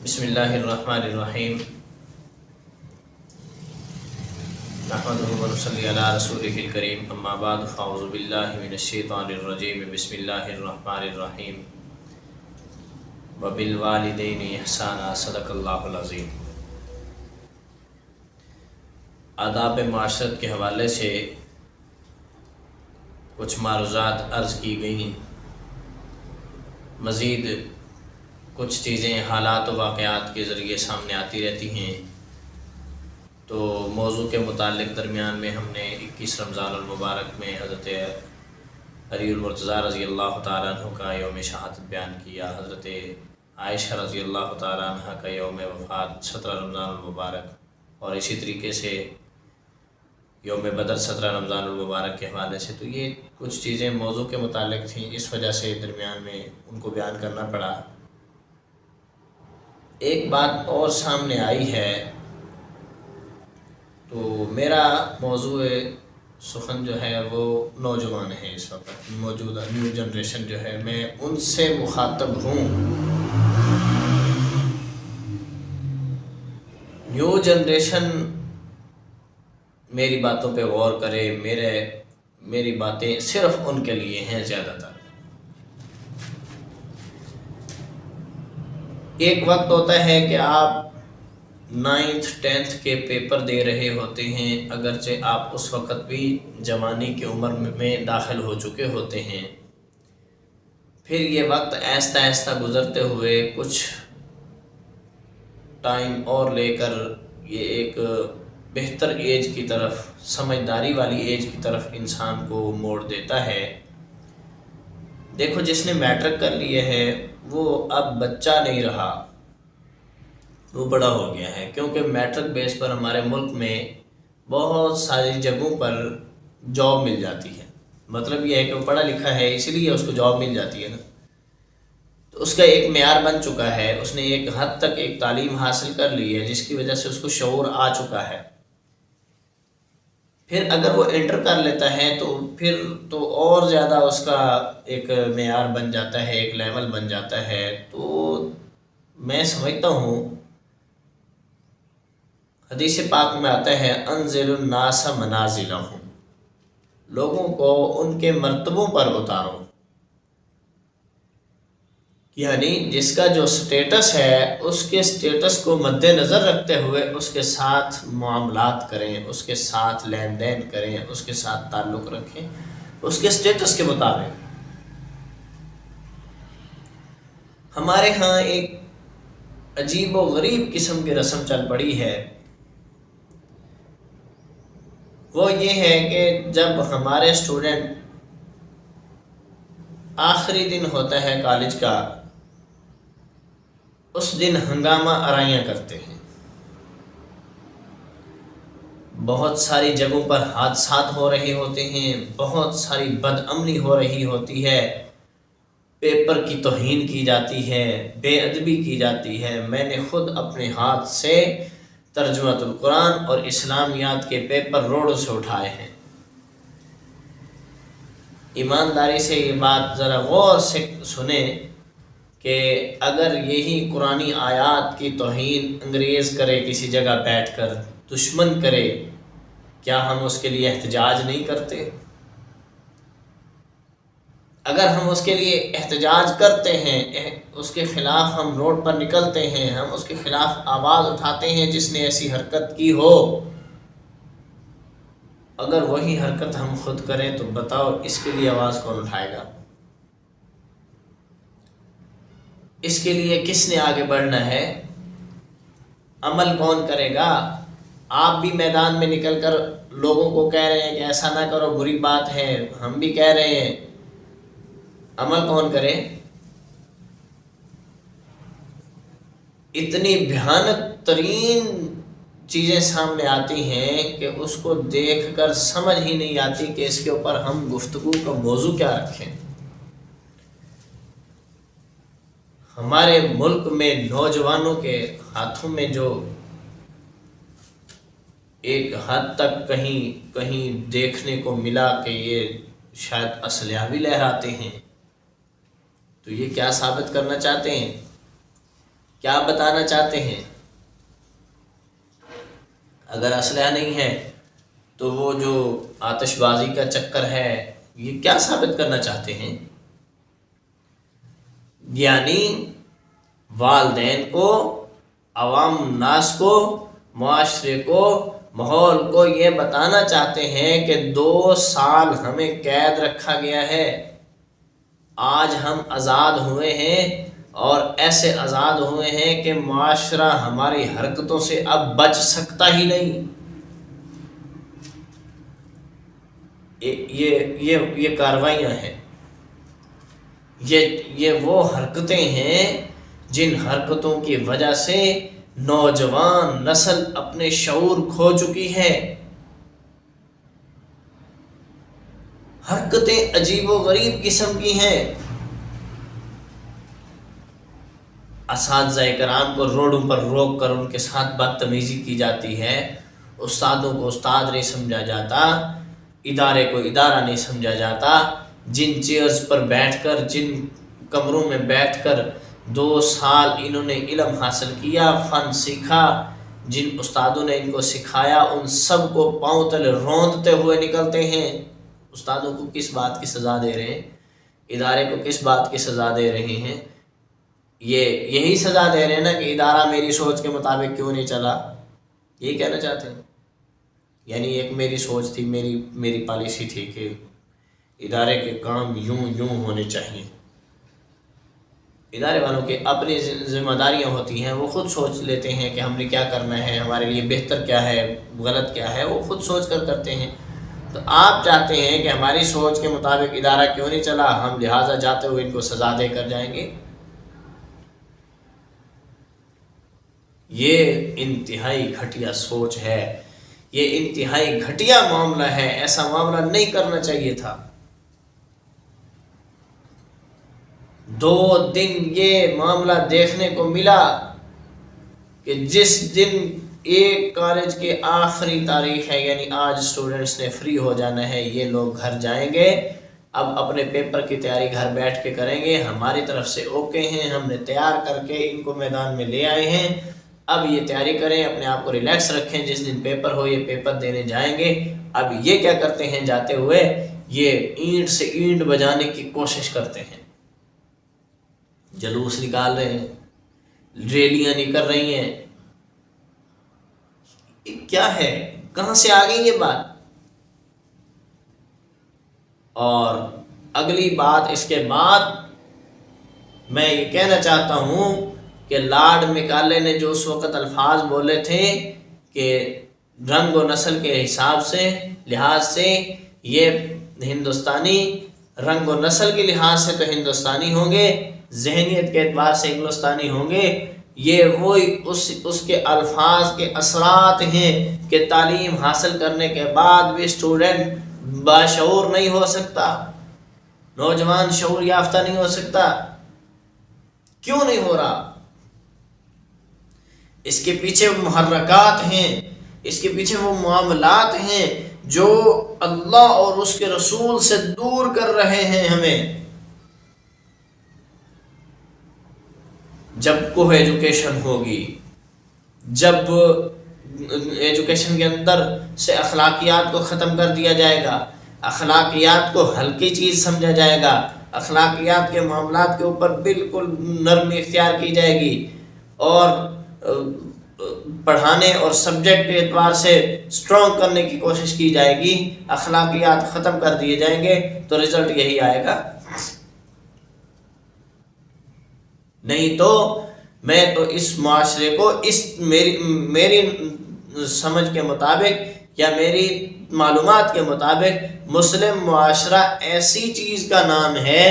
بسم اللہ الرحمن الرحیم نحمدہ ونصلی علی رسولہ الکریم اما بعد فاعوذ باللہ من الشیطان الرجیم بسم اللہ الرحمن الرحیم وبالوالدین احسانا صدق اللہ العظیم۔ آداب معاشرت کے حوالے سے کچھ معروضات عرض کی گئیں، مزید کچھ چیزیں حالات و واقعات کے ذریعے سامنے آتی رہتی ہیں، تو موضوع کے متعلق درمیان میں ہم نے 21 رمضان المبارک میں حضرت علی المرتضیٰ رضی اللہ تعالیٰ عنہ کا یوم شہادت بیان کیا، حضرت عائشہ رضی اللہ تعالیٰ عنہ کا یوم وفات 17 رمضان المبارک، اور اسی طریقے سے یوم بدر 17 رمضان المبارک کے حوالے سے۔ تو یہ کچھ چیزیں موضوع کے متعلق تھیں، اس وجہ سے درمیان میں ان کو بیان کرنا پڑا۔ ایک بات اور سامنے آئی ہے، تو میرا موضوع سخن جو ہے وہ نوجوان ہے، اس وقت موجودہ نیو جنریشن جو ہے، میں ان سے مخاطب ہوں۔ نیو جنریشن میری باتوں پہ غور کرے، میری باتیں صرف ان کے لیے ہیں زیادہ تر۔ ایک وقت ہوتا ہے کہ آپ 9th 10th کے پیپر دے رہے ہوتے ہیں، اگرچہ آپ اس وقت بھی جوانی کی عمر میں داخل ہو چکے ہوتے ہیں۔ پھر یہ وقت آہستہ آہستہ گزرتے ہوئے کچھ ٹائم اور لے کر یہ ایک بہتر ایج کی طرف، سمجھداری والی ایج کی طرف انسان کو موڑ دیتا ہے۔ دیکھو، جس نے میٹرک کر لیے ہے وہ اب بچہ نہیں رہا، وہ بڑا ہو گیا ہے، کیونکہ میٹرک بیس پر ہمارے ملک میں بہت ساری جگہوں پر جاب مل جاتی ہے۔ مطلب یہ ہے کہ وہ پڑھا لکھا ہے، اسی لیے اس کو جاب مل جاتی ہے نا، تو اس کا ایک معیار بن چکا ہے، اس نے ایک حد تک ایک تعلیم حاصل کر لی ہے جس کی وجہ سے اس کو شعور آ چکا ہے۔ پھر اگر وہ انٹر کر لیتا ہے تو پھر تو اور زیادہ اس کا ایک معیار بن جاتا ہے، ایک لیول بن جاتا ہے۔ تو میں سمجھتا ہوں، حدیث پاک میں آتا ہے انزل الناس منازلہم، لوگوں کو ان کے مرتبوں پر اتارو، یعنی جس کا جو سٹیٹس ہے اس کے سٹیٹس کو مد نظر رکھتے ہوئے اس کے ساتھ معاملات کریں، اس کے ساتھ لین دین کریں، اس کے ساتھ تعلق رکھیں اس کے سٹیٹس کے مطابق۔ ہمارے ہاں ایک عجیب و غریب قسم کی رسم چل پڑی ہے، وہ یہ ہے کہ جب ہمارے اسٹوڈنٹ آخری دن ہوتا ہے کالج کا، اس دن ہنگامہ آرائیاں کرتے ہیں۔ بہت ساری جگہوں پر حادثات ہو رہے ہوتے ہیں، بہت ساری بد امنی ہو رہی ہوتی ہے، پیپر کی توہین کی جاتی ہے، بے ادبی کی جاتی ہے۔ میں نے خود اپنے ہاتھ سے ترجمۃ القرآن اور اسلامیات کے پیپر روڈوں سے اٹھائے ہیں۔ ایمانداری سے یہ بات ذرا غور سے سنیں کہ اگر یہی قرآنی آیات کی توہین انگریز کرے کسی جگہ بیٹھ کر، دشمن کرے، کیا ہم اس کے لیے احتجاج نہیں کرتے؟ اگر ہم اس کے لیے احتجاج کرتے ہیں، اس کے خلاف ہم روڈ پر نکلتے ہیں، ہم اس کے خلاف آواز اٹھاتے ہیں جس نے ایسی حرکت کی ہو، اگر وہی حرکت ہم خود کریں تو بتاؤ اس کے لیے آواز کون اٹھائے گا؟ اس کے لیے کس نے آگے بڑھنا ہے؟ عمل کون کرے گا؟ آپ بھی میدان میں نکل کر لوگوں کو کہہ رہے ہیں کہ ایسا نہ کرو، بری بات ہے، ہم بھی کہہ رہے ہیں، عمل کون کرے؟ اتنی بھیانک ترین چیزیں سامنے آتی ہیں کہ اس کو دیکھ کر سمجھ ہی نہیں آتی کہ اس کے اوپر ہم گفتگو کا موضوع کیا رکھیں۔ ہمارے ملک میں نوجوانوں کے ہاتھوں میں جو ایک حد تک کہیں دیکھنے کو ملا کہ یہ شاید اسلحہ بھی لہراتے ہیں، تو یہ کیا ثابت کرنا چاہتے ہیں کیا بتانا چاہتے ہیں؟ اگر اسلحہ نہیں ہے تو وہ جو آتش بازی کا چکر ہے یہ کیا ثابت کرنا چاہتے ہیں؟ یعنی والدین کو، عوام الناس کو، معاشرے کو، ماحول کو یہ بتانا چاہتے ہیں کہ 2 سال ہمیں قید رکھا گیا ہے، آج ہم آزاد ہوئے ہیں اور ایسے آزاد ہوئے ہیں کہ معاشرہ ہماری حرکتوں سے اب بچ سکتا ہی نہیں۔ یہ کارروائیاں ہیں، یہ وہ حرکتیں ہیں جن حرکتوں کی وجہ سے نوجوان نسل اپنے شعور کھو چکی ہے۔ حرکتیں عجیب و غریب قسم کی ہیں۔ اساتذہ کرام کو روڈوں پر روک کر ان کے ساتھ بدتمیزی کی جاتی ہے، استادوں کو استاد نہیں سمجھا جاتا، ادارے کو ادارہ نہیں سمجھا جاتا۔ جن چیئرز پر بیٹھ کر، جن کمروں میں بیٹھ کر 2 سال انہوں نے علم حاصل کیا، فن سیکھا، جن استادوں نے ان کو سکھایا، ان سب کو پاؤں تلے روندتے ہوئے نکلتے ہیں۔ استادوں کو کس بات کی سزا دے رہے ہیں؟ ادارے کو کس بات کی سزا دے رہے ہیں؟ یہی سزا دے رہے ہیں نا کہ ادارہ میری سوچ کے مطابق کیوں نہیں چلا، یہی کہنا چاہتے ہیں۔ یعنی ایک میری سوچ تھی، میری پالیسی تھی کہ ادارے کے کام یوں ہونے چاہیے۔ ادارے والوں کے اپنی ذمہ داریاں ہوتی ہیں، وہ خود سوچ لیتے ہیں کہ ہم نے کیا کرنا ہے، ہمارے لیے بہتر کیا ہے، غلط کیا ہے، وہ خود سوچ کر کرتے ہیں۔ تو آپ چاہتے ہیں کہ ہماری سوچ کے مطابق ادارہ کیوں نہیں چلا، ہم لہٰذا جاتے ہوئے ان کو سزا دے کر جائیں گے۔ یہ انتہائی گھٹیا سوچ ہے، یہ انتہائی گھٹیا معاملہ ہے، ایسا معاملہ نہیں کرنا چاہیے تھا۔ 2 دن یہ معاملہ دیکھنے کو ملا کہ جس دن ایک کالج کے آخری تاریخ ہے، یعنی آج اسٹوڈنٹس نے فری ہو جانا ہے، یہ لوگ گھر جائیں گے، اب اپنے پیپر کی تیاری گھر بیٹھ کے کریں گے، ہماری طرف سے اوکے ہیں، ہم نے تیار کر کے ان کو میدان میں لے آئے ہیں، اب یہ تیاری کریں، اپنے آپ کو ریلیکس رکھیں، جس دن پیپر ہو یہ پیپر دینے جائیں گے۔ اب یہ کیا کرتے ہیں؟ جاتے ہوئے یہ اینٹ سے اینٹ بجانے کی کوشش کرتے ہیں، جلوس نکال رہے ہیں، ریلیاں نکل رہی ہیں۔ کیا ہے؟ کہاں سے آ گئی یہ بات؟ اور اگلی بات اس کے بعد میں یہ کہنا چاہتا ہوں کہ لارڈ میکالے نے جو اس وقت الفاظ بولے تھے کہ رنگ و نسل کے حساب سے، لحاظ سے یہ ہندوستانی، رنگ و نسل کے لحاظ سے تو ہندوستانی ہوں گے، ذہنیت کے اعتبار سے انگلستانی ہوں گے، یہ وہی اس کے الفاظ کے اثرات ہیں کہ تعلیم حاصل کرنے کے بعد بھی اسٹوڈنٹ باشعور نہیں ہو سکتا، نوجوان شعور یافتہ نہیں ہو سکتا۔ کیوں نہیں ہو رہا؟ اس کے پیچھے وہ محرکات ہیں، اس کے پیچھے وہ معاملات ہیں جو اللہ اور اس کے رسول سے دور کر رہے ہیں ہمیں۔ جب کو ایجوکیشن ہوگی، جب ایجوکیشن کے اندر سے اخلاقیات کو ختم کر دیا جائے گا، اخلاقیات کو ہلکی چیز سمجھا جائے گا، اخلاقیات کے معاملات کے اوپر بالکل نرمی اختیار کی جائے گی، اور پڑھانے اور سبجیکٹ کے اعتبار سے اسٹرانگ کرنے کی کوشش کی جائے گی، اخلاقیات ختم کر دیے جائیں گے، تو رزلٹ یہی آئے گا۔ نہیں تو میں تو اس معاشرے کو میری سمجھ کے مطابق یا میری معلومات کے مطابق مسلم معاشرہ ایسی چیز کا نام ہے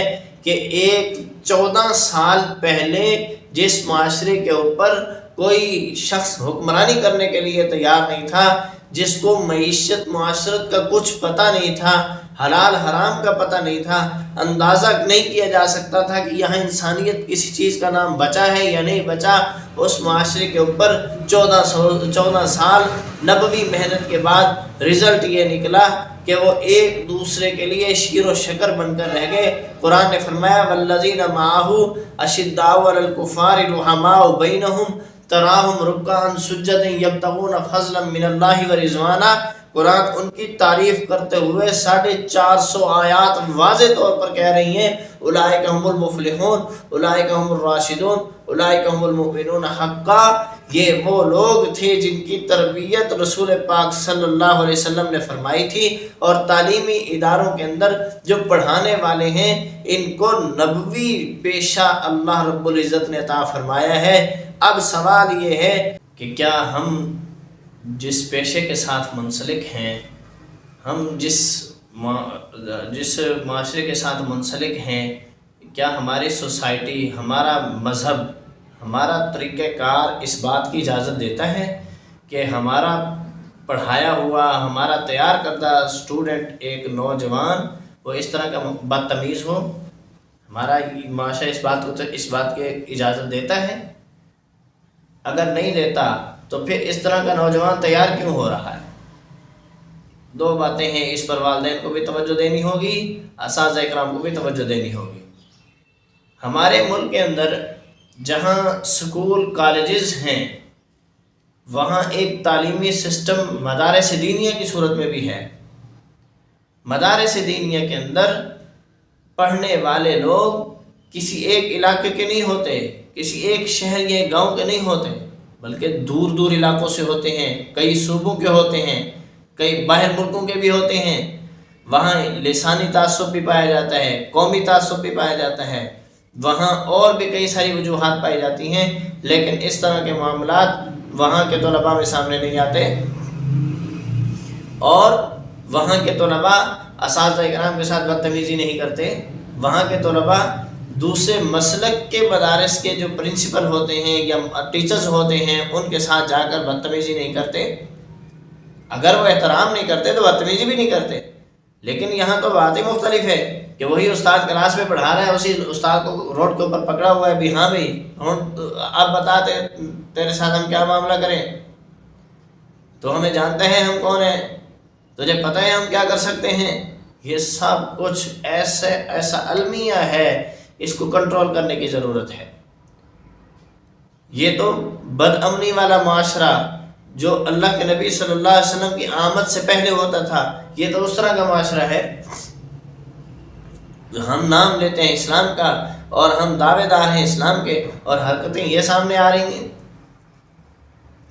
کہ ایک 14 سال پہلے جس معاشرے کے اوپر کوئی شخص حکمرانی کرنے کے لیے تیار نہیں تھا، جس کو معیشت معاشرت کا کچھ پتہ نہیں تھا، حلال حرام کا پتہ نہیں تھا، اندازہ نہیں کیا جا سکتا تھا کہ یہاں انسانیت کسی چیز کا نام بچا ہے یا نہیں بچا، اس معاشرے کے اوپر 14 سال نبوی محنت کے بعد رزلٹ یہ نکلا کہ وہ ایک دوسرے کے لیے شیر و شکر بن کر رہ گئے۔ قرآن نے فرمایا والذین معہ اشداء علی الکفار رحماء بینہم تراہم رکعا سجدا یبتغون فضلا من اللہ ورضوانا۔ قرآن ان کی تعریف کرتے ہوئے 450 آیات واضح طور پر کہہ رہی ہیں اولئک هم المفلحون اولئک هم الراشدون اولئک هم المؤمنون حقا۔ یہ وہ لوگ تھے جن کی تربیت رسول پاک صلی اللہ علیہ وسلم نے فرمائی تھی، اور تعلیمی اداروں کے اندر جو پڑھانے والے ہیں ان کو نبوی پیشہ اللہ رب العزت نے عطا فرمایا ہے۔ اب سوال یہ ہے کہ کیا ہم جس پیشے کے ساتھ منسلک ہیں، ہم جس معاشرے کے ساتھ منسلک ہیں، کیا ہماری سوسائٹی، ہمارا مذہب، ہمارا طریقہ کار اس بات کی اجازت دیتا ہے کہ ہمارا پڑھایا ہوا، ہمارا تیار کردہ اسٹوڈنٹ، ایک نوجوان، وہ اس طرح کا بدتمیز ہو؟ ہمارا معاشرہ اس بات کی اجازت دیتا ہے؟ اگر نہیں دیتا تو پھر اس طرح کا نوجوان تیار کیوں ہو رہا ہے؟ دو باتیں ہیں، اس پر والدین کو بھی توجہ دینی ہوگی، اساتذہ اکرام کو بھی توجہ دینی ہوگی۔ ہمارے ملک کے اندر جہاں سکول کالجز ہیں وہاں ایک تعلیمی سسٹم مدارس دینیہ کی صورت میں بھی ہے۔ مدارس دینیہ کے اندر پڑھنے والے لوگ کسی ایک علاقے کے نہیں ہوتے، کسی ایک شہر یا گاؤں کے نہیں ہوتے، بلکہ دور دور علاقوں سے ہوتے ہیں، کئی صوبوں کے ہوتے ہیں، کئی باہر ملکوں کے بھی ہوتے ہیں۔ وہاں لسانی تعصب بھی پایا جاتا ہے، قومی تعصب بھی پایا جاتا ہے، وہاں اور بھی کئی ساری وجوہات پائی جاتی ہیں، لیکن اس طرح کے معاملات وہاں کے طلباء میں سامنے نہیں آتے، اور وہاں کے طلباء اساتذہ اکرام کے ساتھ بدتمیزی نہیں کرتے۔ وہاں کے طلباء دوسرے مسلک کے مدارس کے جو پرنسپل ہوتے ہیں یا ٹیچرز ہوتے ہیں ان کے ساتھ جا کر بدتمیزی نہیں کرتے۔ اگر وہ احترام نہیں کرتے تو بدتمیزی بھی نہیں کرتے، لیکن یہاں تو بات ہی مختلف ہے کہ وہی استاد کلاس میں پڑھا رہا ہے، اسی استاد کو روڈ کے اوپر پکڑا ہوا ہے بھی، ہاں بھائی اب بتا تیرے ساتھ ہم کیا معاملہ کریں، تو ہمیں جانتے ہیں ہم کون ہیں، تجھے پتہ ہے ہم کیا کر سکتے ہیں۔ یہ سب کچھ ایسا المیہ ہے، اس کو کنٹرول کرنے کی ضرورت ہے۔ یہ تو بد امنی والا معاشرہ جو اللہ کے نبی صلی اللہ علیہ وسلم کی آمد سے پہلے ہوتا تھا، یہ تو اس طرح کا معاشرہ ہے۔ ہم نام لیتے ہیں اسلام کا اور ہم دعوے دار ہیں اسلام کے، اور حرکتیں یہ سامنے آ رہی ہیں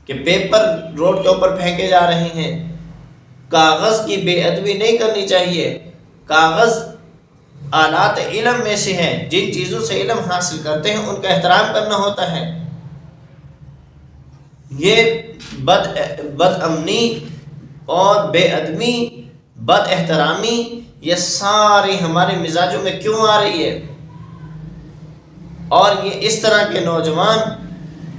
کہ پیپر روڈ کے اوپر پھینکے جا رہے ہیں۔ کاغذ کی بے ادبی نہیں کرنی چاہیے۔ کاغذ آلات علم میں سے ہیں، جن چیزوں سے علم حاصل کرتے ہیں ان کا احترام کرنا ہوتا ہے۔ یہ بد امنی اور بے ادبی، بد احترامی، یہ ساری ہمارے مزاجوں میں کیوں آ رہی ہے؟ اور یہ اس طرح کے نوجوان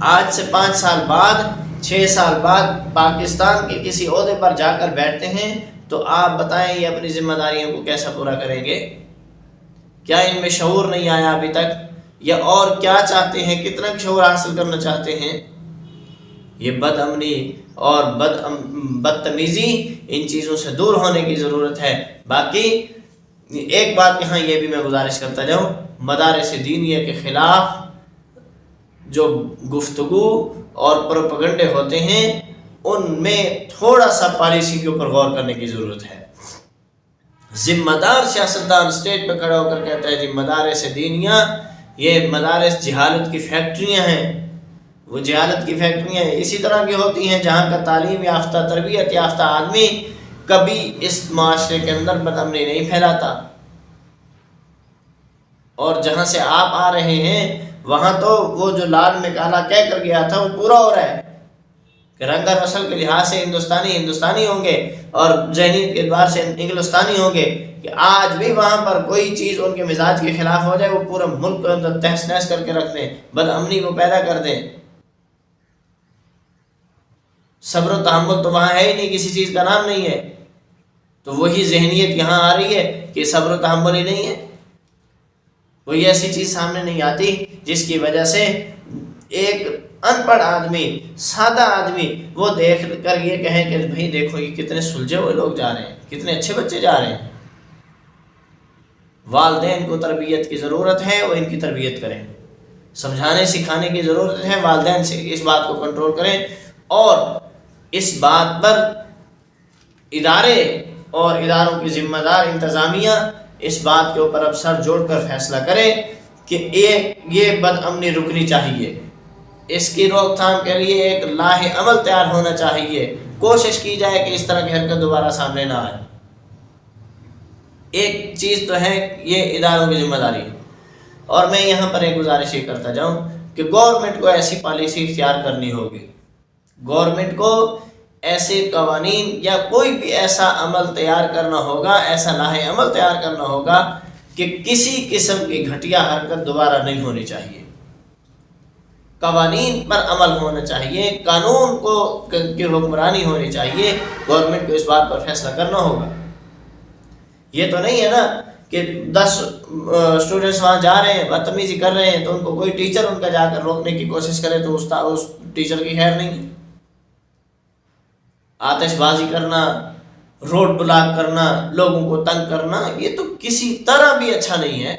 آج سے 5 سال بعد، 6 سال بعد پاکستان کے کسی عہدے پر جا کر بیٹھتے ہیں تو آپ بتائیں یہ اپنی ذمہ داریوں کو کیسا پورا کریں گے؟ کیا ان میں شعور نہیں آیا ابھی تک، یا اور کیا چاہتے ہیں، کتنا شعور حاصل کرنا چاہتے ہیں؟ یہ بد امنی اور بدتمیزی، ان چیزوں سے دور ہونے کی ضرورت ہے۔ باقی ایک بات یہاں یہ بھی میں گزارش کرتا جاؤں، مدارس دینیہ کے خلاف جو گفتگو اور پروپیگنڈے ہوتے ہیں ان میں تھوڑا سا پالیسی کے اوپر غور کرنے کی ضرورت ہے۔ ذمہ دار سیاستدان اسٹیج پہ کھڑا ہو کر کہتا ہے جی مدارس دینیہ، یہ مدارس جہالت کی فیکٹریاں ہیں۔ وہ جہالت کی فیکٹریاں اسی طرح کی ہوتی ہیں جہاں کا تعلیم یافتہ، تربیت یافتہ آدمی کبھی اس معاشرے کے اندر بد امنی نہیں پھیلاتا، اور جہاں سے آپ آ رہے ہیں وہاں تو وہ جو لال میں کالا کہہ کر گیا تھا وہ پورا ہو رہا ہے کہ رنگ اور نسل کے لحاظ سے ہندوستانی ہوں گے اور ذہنیت کے اعتبار سے انگلستانی ہوں گے، کہ آج بھی وہاں پر کوئی چیز ان کے مزاج کے خلاف ہو جائے وہ پورے ملک کے اندر تہس نہس کر کے رکھ دیں، بد امنی کو پیدا کر دیں۔ صبر و تحمل تو وہاں ہے ہی نہیں، کسی چیز کا نام نہیں ہے، تو وہی ذہنیت یہاں آ رہی ہے کہ صبر و تحمل ہی نہیں ہے، کوئی ایسی چیز سامنے نہیں آتی جس کی وجہ سے ایک ان پڑھ آدمی، سادہ آدمی وہ دیکھ کر یہ کہیں کہ بھئی دیکھو یہ کتنے سلجھے ہوئے لوگ جا رہے ہیں، کتنے اچھے بچے جا رہے ہیں۔ والدین کو تربیت کی ضرورت ہے، وہ ان کی تربیت کریں، سمجھانے سکھانے کی ضرورت ہے، والدین سے اس بات کو کنٹرول کریں، اور اس بات پر ادارے اور اداروں کی ذمہ دار انتظامیہ اس بات کے اوپر اب سر جوڑ کر فیصلہ کریں کہ یہ بد امنی رکنی چاہیے، اس کی روک تھام کے لیے ایک لاہ عمل تیار ہونا چاہیے، کوشش کی جائے کہ اس طرح کی حرکت دوبارہ سامنے نہ آئے۔ ایک چیز تو ہے یہ اداروں کی ذمہ داری، اور میں یہاں پر ایک گزارش یہ کرتا جاؤں کہ گورنمنٹ کو ایسی پالیسی اختیار کرنی ہوگی، گورنمنٹ کو ایسے قوانین یا کوئی بھی ایسا عمل تیار کرنا ہوگا، ایسا لاہ عمل تیار کرنا ہوگا کہ کسی قسم کی گھٹیا حرکت دوبارہ نہیں ہونی چاہیے، قوانین پر عمل ہونا چاہیے، قانون کی حکمرانی ہونی چاہیے، گورنمنٹ کو اس بات پر فیصلہ کرنا ہوگا۔ یہ تو نہیں ہے نا کہ 10 اسٹوڈنٹس وہاں جا رہے ہیں، بدتمیزی کر رہے ہیں، تو ان کو کوئی ٹیچر ان کا جا کر روکنے کی کوشش کرے تو اس ٹیچر کی خیر نہیں ہے۔ آتش بازی کرنا، روڈ بلاک کرنا، لوگوں کو تنگ کرنا، یہ تو کسی طرح بھی اچھا نہیں ہے،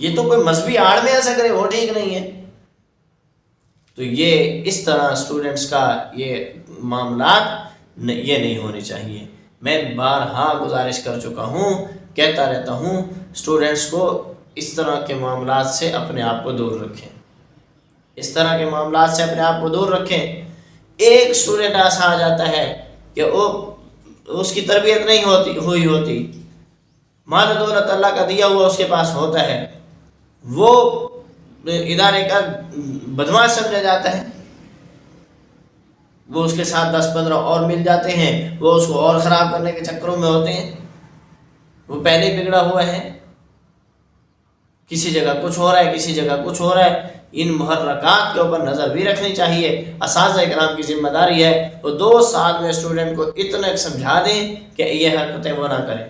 یہ تو کوئی مذہبی آڑ میں ایسا کرے وہ ٹھیک نہیں ہے۔ تو یہ اس طرح اسٹوڈنٹس کا یہ معاملات یہ نہیں ہونے چاہیے۔ میں بارہا گزارش کر چکا ہوں، کہتا رہتا ہوں، اسٹوڈنٹس کو اس طرح کے معاملات سے اپنے آپ کو دور رکھیں، اس طرح کے معاملات سے اپنے آپ کو دور رکھیں۔ ایک اسٹوڈنٹ ایسا آ جاتا ہے کہ اس کی تربیت نہیں ہوتی، مال دولت اللہ کا دیا ہوا اس کے پاس ہوتا ہے، وہ ادارے کا بدماش سمجھا جاتا ہے، وہ اس کے ساتھ 10-15 اور مل جاتے ہیں، وہ اس کو اور خراب کرنے کے چکروں میں ہوتے ہیں، وہ پہلے بگڑا ہوا ہے، کسی جگہ کچھ ہو رہا ہے، کسی جگہ کچھ ہو رہا ہے۔ ان محرکات کے اوپر نظر بھی رکھنی چاہیے، اساتذہ کرام کی ذمہ داری ہے وہ 2 سال میں اسٹوڈنٹ کو اتنا سمجھا دیں کہ یہ حرکتیں وہ نہ کریں۔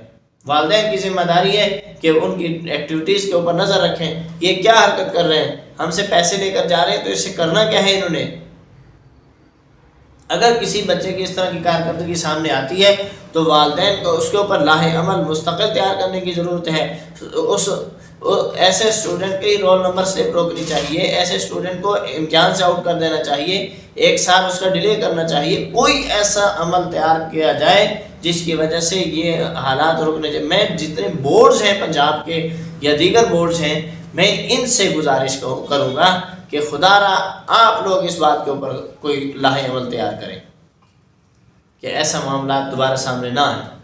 والدین کی ذمہ داری ہے کہ ان کی ایکٹیویٹیز کے اوپر نظر رکھیں، یہ کیا حرکت کر رہے ہیں، ہم سے پیسے لے کر جا رہے ہیں تو اس سے کرنا کیا ہے انہوں نے۔ اگر کسی بچے کی اس طرح کی کارکردگی سامنے آتی ہے تو والدین کو اس کے اوپر لاہ عمل مستقل تیار کرنے کی ضرورت ہے۔ ایسے اسٹوڈنٹ کی رول نمبر سلپ روکنی چاہیے، ایسے اسٹوڈنٹ کو امتحان سے آؤٹ کر دینا چاہیے، 1 سال اس کا ڈیلے کرنا چاہیے، کوئی ایسا عمل تیار کیا جائے جس کی وجہ سے یہ حالات رکنے چاہیے۔ میں جتنے بورڈز ہیں پنجاب کے یا دیگر بورڈز ہیں، میں ان سے گزارش کروں گا کہ خدا را آپ لوگ اس بات کے اوپر کوئی لاہ عمل تیار کریں کہ ایسا معاملات دوبارہ سامنے نہ آئیں۔